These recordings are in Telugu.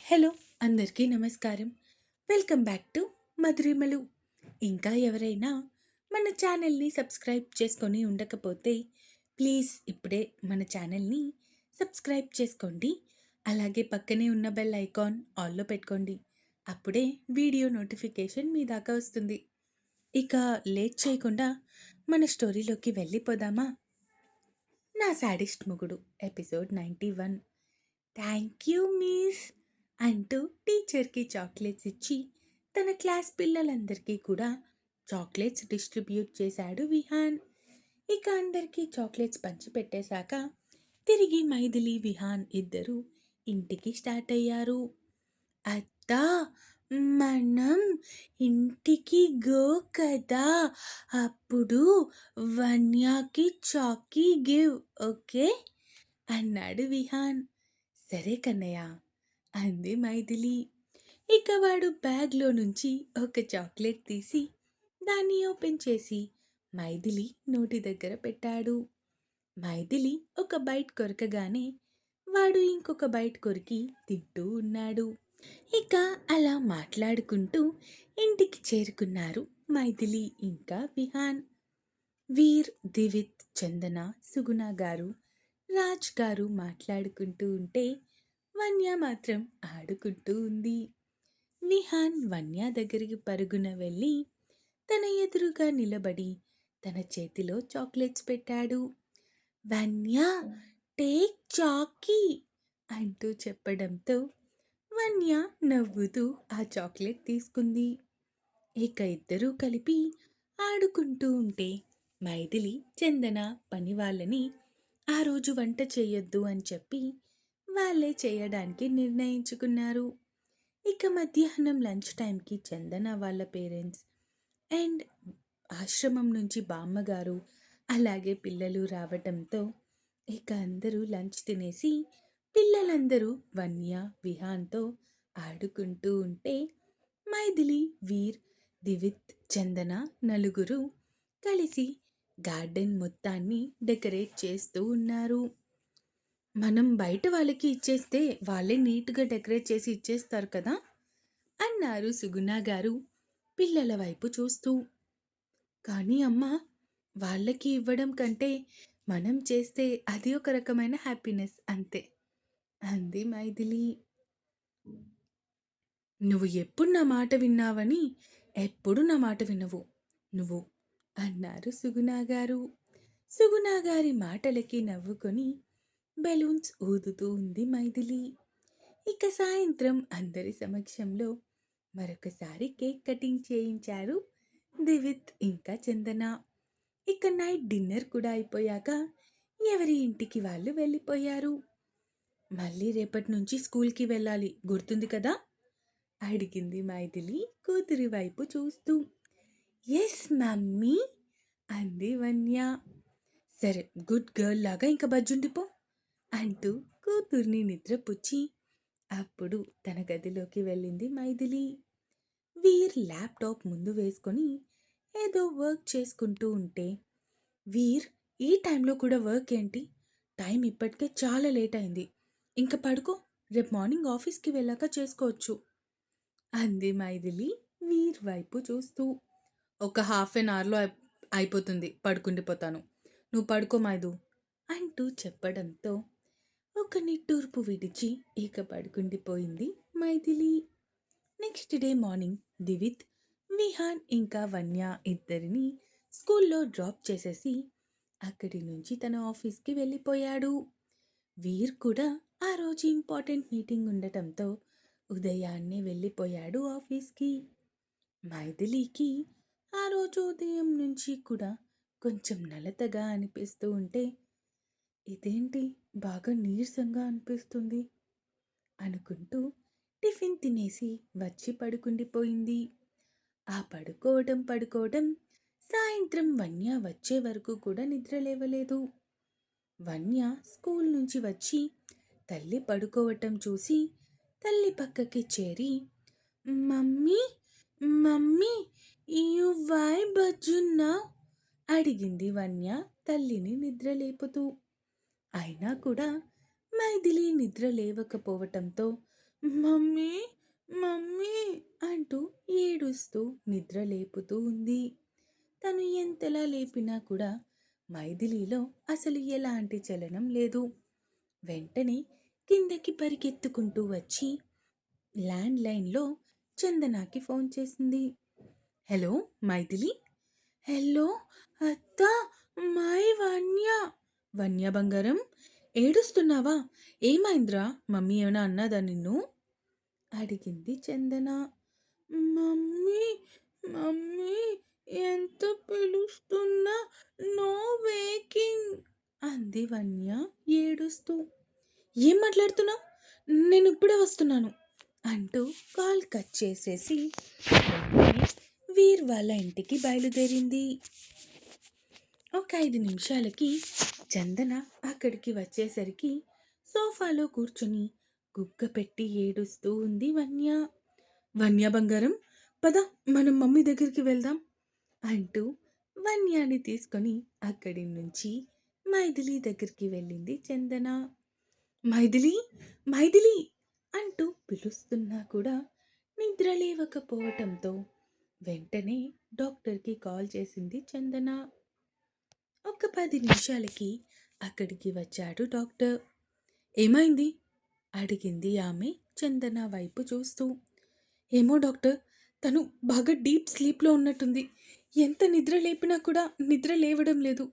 హలో, అందరికీ నమస్కారం. Welcome back to Madhurimalu. ఇంకా ఎవరైనా మన ఛానల్ని సబ్స్క్రైబ్ చేసుకొని ఉండకపోతే ప్లీజ్ ఇప్పుడే మన ఛానల్ని సబ్స్క్రైబ్ చేసుకోండి. అలాగే పక్కనే ఉన్న బెల్ ఐకాన్ ఆల్లో పెట్టుకోండి. అప్పుడే వీడియో నోటిఫికేషన్ మీ దాకా వస్తుంది. ఇక లేట్ చేయకుండా మన స్టోరీలోకి వెళ్ళిపోదామా? నా సాడిస్ట్ మొగుడు ఎపిసోడ్ 91. థ్యాంక్ యూ మిస్ అంటూ టీచర్కి చాక్లెట్స్ ఇచ్చి తన క్లాస్ పిల్లలందరికీ కూడా చాక్లెట్స్ డిస్ట్రిబ్యూట్ చేశాడు విహాన్. ఇక అందరికీ చాక్లెట్స్ పంచిపెట్టేశాక తిరిగి మైథిలి విహాన్ ఇద్దరు ఇంటికి స్టార్ట్ అయ్యారు. అత్తా, మనం ఇంటికి గో కదా, అప్పుడు వన్యాకి చాకీ గివ్, ఓకే అన్నాడు విహాన్. సరే కన్నయ్య అంది మైథిలి. ఇక వాడు బ్యాగ్లో నుంచి ఒక చాక్లెట్ తీసి దాన్ని ఓపెన్ చేసి మైథిలి నోటి దగ్గర పెట్టాడు. మైథిలి ఒక బైట్ కొరకగానే వాడు ఇంకొక బైట్ కొరికి తింటూ ఉన్నాడు. ఇక అలా మాట్లాడుకుంటూ ఇంటికి చేరుకున్నారు మైథిలి ఇంకా విహాన్. వీర్, దివిత్, చందన, సుగుణ గారు, రాజ్ గారు మాట్లాడుకుంటూ ఉంటే వన్య మాత్రం ఆడుకుంటూ ఉంది. విహాన్ వన్య దగ్గరికి పరుగున వెళ్ళి తన ఎదురుగా నిలబడి తన చేతిలో చాక్లెట్స్ పెట్టాడు. వన్య, టేక్ చాకీ అంటూ చెప్పడంతో వన్య నవ్వుతూ ఆ చాక్లెట్ తీసుకుంది. ఇక ఇద్దరూ కలిపి ఆడుకుంటూ ఉంటే మైథిలి, చందన పని వాళ్ళని ఆ రోజు వంట చేయొద్దు అని చెప్పి వాళ్ళే చేయడానికి నిర్ణయించుకున్నారు. ఇక మధ్యాహ్నం లంచ్ టైంకి చందన వాళ్ళ పేరెంట్స్ అండ్ ఆశ్రమం నుంచి బామ్మగారు అలాగే పిల్లలు రావటంతో ఇక అందరూ లంచ్ తినేసి పిల్లలందరూ వన్య, విహాన్తో ఆడుకుంటూ ఉంటే మైథిలి, వీర్, దివిత్, చందన నలుగురు కలిసి గార్డెన్ మొత్తాన్ని డెకరేట్ చేస్తూ ఉన్నారు. మనం బయట వాళ్ళకి ఇచ్చేస్తే వాళ్ళే నీట్గా డెకరేట్ చేసి ఇచ్చేస్తారు కదా అన్నారు సుగుణ గారు పిల్లల వైపు చూస్తూ. కానీ అమ్మ, వాళ్ళకి ఇవ్వడం కంటే మనం చేస్తే అది ఒక రకమైన హ్యాపీనెస్ అంతే అంది మైథిలి. నువ్వు ఎప్పుడు నా మాట విన్నావని ఎప్పుడు నా మాట వినవు నువ్వు అన్నారు సుగుణ గారు. సుగుణ గారి మాటలకి నవ్వుకొని బెలూన్స్ ఊదుతూ ఉంది మైథిలి. ఇక సాయంత్రం అందరి సమక్షంలో మరొకసారి కేక్ కటింగ్ చేయించారు దివిత్ ఇంకా చందన. ఇక నైట్ డిన్నర్ కూడా అయిపోయాక ఎవరి ఇంటికి వాళ్ళు వెళ్ళిపోయారు. మళ్ళీ రేపటి నుంచి స్కూల్కి వెళ్ళాలి, గుర్తుంది కదా అడిగింది మైథిలి కూతురి వైపు చూస్తూ. ఎస్ మమ్మీ అంది వన్య. సరే, గుడ్ గర్ల్ లాగా ఇంకా బజ్జుండిపో అంటూ కూతుర్ని నిద్రపుచ్చి అప్పుడు తన గదిలోకి వెళ్ళింది మైథిలి. వీర్ ల్యాప్టాప్ ముందు వేసుకొని ఏదో వర్క్ చేసుకుంటూ ఉంటే, వీర్, ఈ టైంలో కూడా వర్క్ ఏంటి? టైం ఇప్పటికే చాలా లేట్ అయింది, ఇంకా పడుకో, రేపు మార్నింగ్ ఆఫీస్కి వెళ్ళాక చేసుకోవచ్చు అంది మైథిలి వీర్ వైపు చూస్తూ. ఒక హాఫ్ అన్ అవర్లో అయిపోతుంది, పడుకుండిపోతాను, నువ్వు పడుకో మైదు అంటూ చెప్పడంతో ఒక నిట్టూర్పు విడిచి ఇక పడుకుండిపోయింది Maithili. Next day morning Divith, Vihaan ఇంకా వన్య ఇద్దరిని స్కూల్లో డ్రాప్ చేసేసి అక్కడి నుంచి తన ఆఫీస్కి వెళ్ళిపోయాడు. వీర్ కూడా ఆ రోజు ఇంపార్టెంట్ మీటింగ్ ఉండటంతో ఉదయాన్నే వెళ్ళిపోయాడు ఆఫీస్కి. మైథిలికి ఆ రోజు ఉదయం నుంచి కూడా కొంచెం నలతగా అనిపిస్తూ ఉంటే, ఇదేంటి బాగా నీరసంగా అనిపిస్తుంది అనుకుంటూ టిఫిన్ తినేసి వచ్చి పడుకుండిపోయింది. ఆ పడుకోవడం సాయంత్రం వన్య వచ్చే వరకు కూడా నిద్ర లేవలేదు. వన్య స్కూల్ నుంచి వచ్చి తల్లి పడుకోవటం చూసి తల్లి పక్కకి చేరి, మమ్మీ మమ్మీ, యు వై బజ్జున్నావ్ అడిగింది వన్య తల్లిని నిద్ర లేపుతూ. అయినా కూడా మైథిలి నిద్ర లేవకపోవటంతో మమ్మీ, మమ్మీ అంటూ ఏడుస్తూ నిద్ర లేపుతూ ఉంది. తను ఎంతలా లేపినా కూడా మైథిలిలో అసలు ఎలాంటి చలనం లేదు. వెంటనే కిందకి పరిగెత్తుకుంటూ వచ్చి ల్యాండ్‌లైన్‌లో చందనాకి ఫోన్ చేసింది. హలో మైథిలి. హలో అత్త, వన్య. వన్య బంగారం, ఏడుస్తున్నావా? ఏమైందిరా? మమ్మీ ఏమైనా అన్నదా నిన్ను? అడిగింది చందన. మమ్మీ, మమ్మీ ఎంత పిలుస్తున్నా నో వేకింగ్ అంది వన్య ఏడుస్తూ. ఏం మాట్లాడుతున్నావు? నేను ఇప్పుడే వస్తున్నాను అంటూ కాల్ కట్ చేసేసి వెంటనే వీర్ వాళ్ళ ఇంటికి బయలుదేరింది. ఒక 5 నిమిషాలకి చందన అక్కడికి వచ్చేసరికి సోఫాలో కూర్చుని గుగ్గ పెట్టి ఏడుస్తూ ఉంది వన్య. వన్య బంగారం, పద మనం మమ్మీ దగ్గరికి వెళ్దాం అంటూ వన్యాని తీసుకొని అక్కడి నుంచి మైథిలి దగ్గరికి వెళ్ళింది చందన. మైథిలి, మైథిలి అంటూ పిలుస్తున్నా కూడా నిద్ర లేవకపోవటంతో వెంటనే డాక్టర్కి కాల్ చేసింది చందన. ఒక 10 నిమిషాలకి అక్కడికి వచ్చాడు డాక్టర్. ఏమైంది? అడిగింది ఆమె చందన వైపు చూస్తూ. ఏమో డాక్టర్, తను బాగా డీప్ స్లీప్లో ఉన్నట్టుంది. ఎంత నిద్ర లేపినా కూడా నిద్ర లేవడం లేదు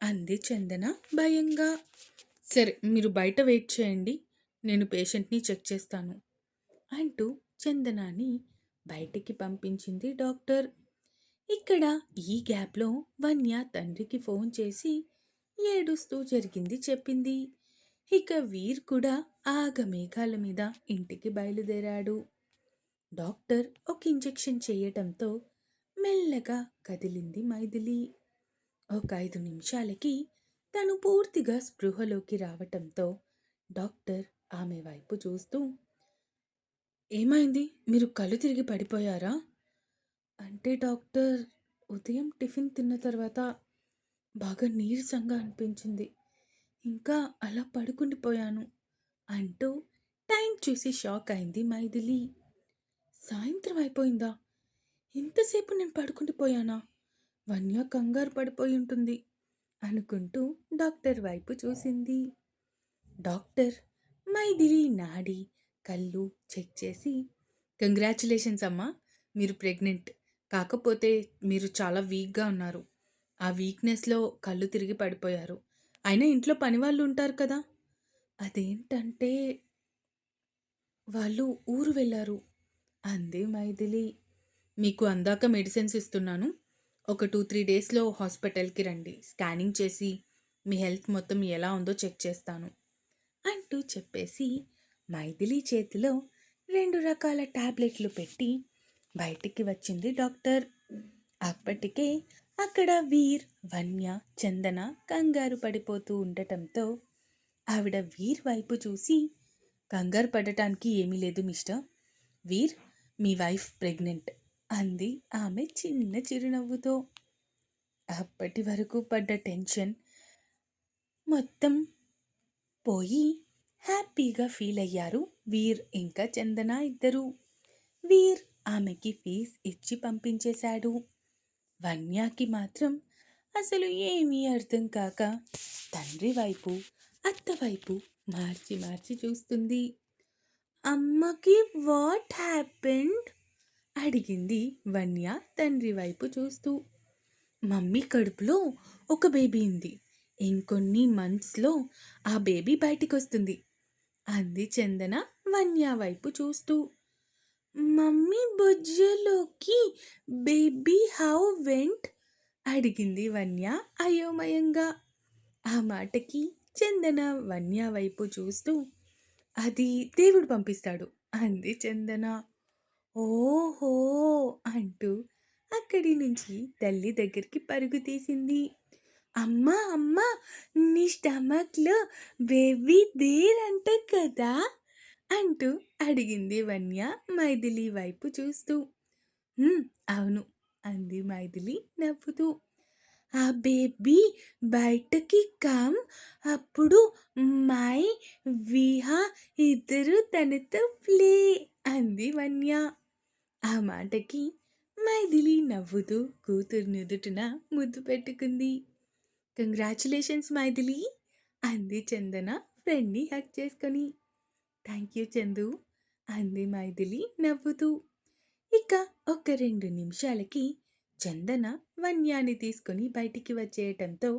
అంది చందన భయంగా. సరే, మీరు బయట వెయిట్ చేయండి, నేను పేషెంట్ని చెక్ చేస్తాను అంటూ చందనాని బయటికి పంపించింది డాక్టర్. ఇక్కడ ఈ గ్యాప్లో వన్య తండ్రికి ఫోన్ చేసి ఏడుస్తూ జరిగింది చెప్పింది. ఇక వీర్ కూడా ఆగమేఘాల మీద ఇంటికి బయలుదేరాడు. డాక్టర్ ఒక ఇంజెక్షన్ చేయటంతో మెల్లగా కదిలింది మైథిలి. ఒక 5 నిమిషాలకి తను పూర్తిగా స్పృహలోకి రావటంతో డాక్టర్ ఆమె వైపు చూస్తూ, ఏమైంది? మీరు కళ్ళు తిరిగి పడిపోయారా? అంటే డాక్టర్, ఉదయం టిఫిన్ తిన్న తర్వాత బాగా నీరసంగా అనిపించింది. ఇంకా అలా పడుకుండిపోయాను అంటూ టైం చూసి షాక్ అయింది మైథిలి. సాయంత్రం అయిపోయిందా? ఇంతసేపు నేను పడుకుండిపోయానా? వన్య కంగారు పడిపోయి ఉంటుంది అనుకుంటూ డాక్టర్ వైపు చూసింది. డాక్టర్ మైథిలి నాడి కళ్ళు చెక్ చేసి, కంగ్రాచులేషన్స్ అమ్మా, మీరు ప్రెగ్నెంట్. కాకపోతే మీరు చాలా వీక్గా ఉన్నారు. ఆ వీక్నెస్లో కళ్ళు తిరిగి పడిపోయారు. అయినా ఇంట్లో పనివాళ్ళు ఉంటారు కదా. అదేంటంటే వాళ్ళు ఊరు వెళ్ళారు అంది మైథిలి. మీకు అందాక మెడిసిన్స్ ఇస్తున్నాను. ఒక 2-3 డేస్లో హాస్పిటల్కి రండి, స్కానింగ్ చేసి మీ హెల్త్ మొత్తం ఎలా ఉందో చెక్ చేస్తాను అంటూ చెప్పేసి మైథిలి చేతిలో 2 రకాల టాబ్లెట్లు పెట్టి బయటికి వచ్చింది డాక్టర్. అప్పటికే అక్కడ వీర్, వన్య, చందన కంగారు పడిపోతూ ఉండటంతో ఆవిడ వీర్ వైపు చూసి, కంగారు పడటానికి ఏమీ లేదు మిస్టర్. వీర్, మీ వైఫ్ ప్రెగ్నెంట్ అంది ఆమె చిన్న చిరునవ్వుతో. అప్పటి వరకు పడ్డ టెన్షన్ మొత్తం పోయి హ్యాపీగా ఫీల్ అయ్యారు వీర్ ఇంకా చందన ఇద్దరు. వీర్ ఆమెకి ఫీజ్ ఇచ్చి పంపించేశాడు. వన్యాకి మాత్రం అసలు ఏమీ అర్థం కాక తండ్రి వైపు, అత్త వైపు మార్చి మార్చి చూస్తుంది. అమ్మకి వాట్ హ్యాపెండ్ అడిగింది వన్య తండ్రి వైపు చూస్తూ. మమ్మీ కడుపులో ఒక బేబీ ఉంది. ఇంకొన్ని మంత్స్లో ఆ బేబీ బయటికి వస్తుంది అంది చందన వన్య వైపు చూస్తూ. మమ్మీ బుజ్జలోకి బేబీ హౌ వెంట్ అడిగింది వన్య అయోమయంగా. ఆ మాటకి చందన వన్య వైపు చూస్తూ, అది దేవుడు పంపిస్తాడు అంది చందన. ఓహో అంటూ అక్కడి నుంచి తల్లి దగ్గరికి పరుగు తీసింది. అమ్మా, అమ్మా, నీ స్టమక్లో బేబీ దేరంట కదా అంటూ అడిగింది వన్య మైథిలి వైపు చూస్తూ. అవును అంది మైథిలి నవ్వుతూ. ఆ బేబీ బయటకి కమ్ అప్పుడు మై విహా ఇద్దరు తనతో ప్లే అంది వన్య. ఆ మాటకి మైథిలి నవ్వుతూ కూతురు నుదుటిన ముద్దు పెట్టుకుంది. కంగ్రాచులేషన్స్ మైథిలి అంది చందన ఫ్రెండ్ని హక్ చేసుకొని. థ్యాంక్ యూ చందు అంది మైథిలి నవ్వుతూ. ఇక ఒక 2 నిమిషాలకి చందన వన్యాని తీసుకొని బయటికి వచ్చేయటంతో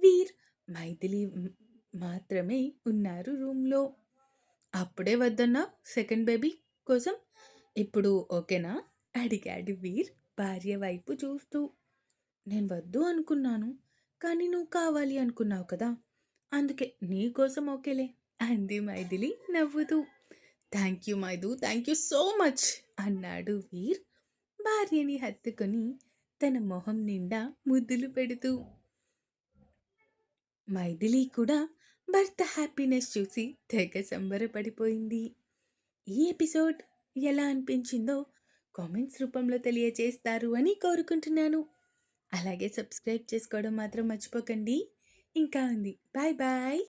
వీర్ మైథిలి మాత్రమే ఉన్నారు రూమ్లో. అప్పుడే వద్దన్నా సెకండ్ బేబీ కోసం, ఇప్పుడు ఓకేనా అడిగాడు వీర్ భార్య వైపు చూస్తూ. నేను వద్దు అనుకున్నాను, కానీ నువ్వు కావాలి అనుకున్నావు కదా, అందుకే నీకోసం ఓకేలే అంది మైథిలి నవ్వుతూ. Thank you Maidu, thank you so much అన్నాడు వీర్ భార్యని హత్తుకొని తన మొహం నిండా ముద్దులు పెడుతూ. మైథిలి కూడా భర్త హ్యాపీనెస్ చూసి తెగ సంబరపడిపోయింది. ఈ ఎపిసోడ్ ఎలా అనిపించిందో కామెంట్స్ రూపంలో తెలియజేస్తారు అని కోరుకుంటున్నాను. అలాగే సబ్స్క్రైబ్ చేసుకోవడం మాత్రం మర్చిపోకండి. ఇంకా ఉంది. Bye bye.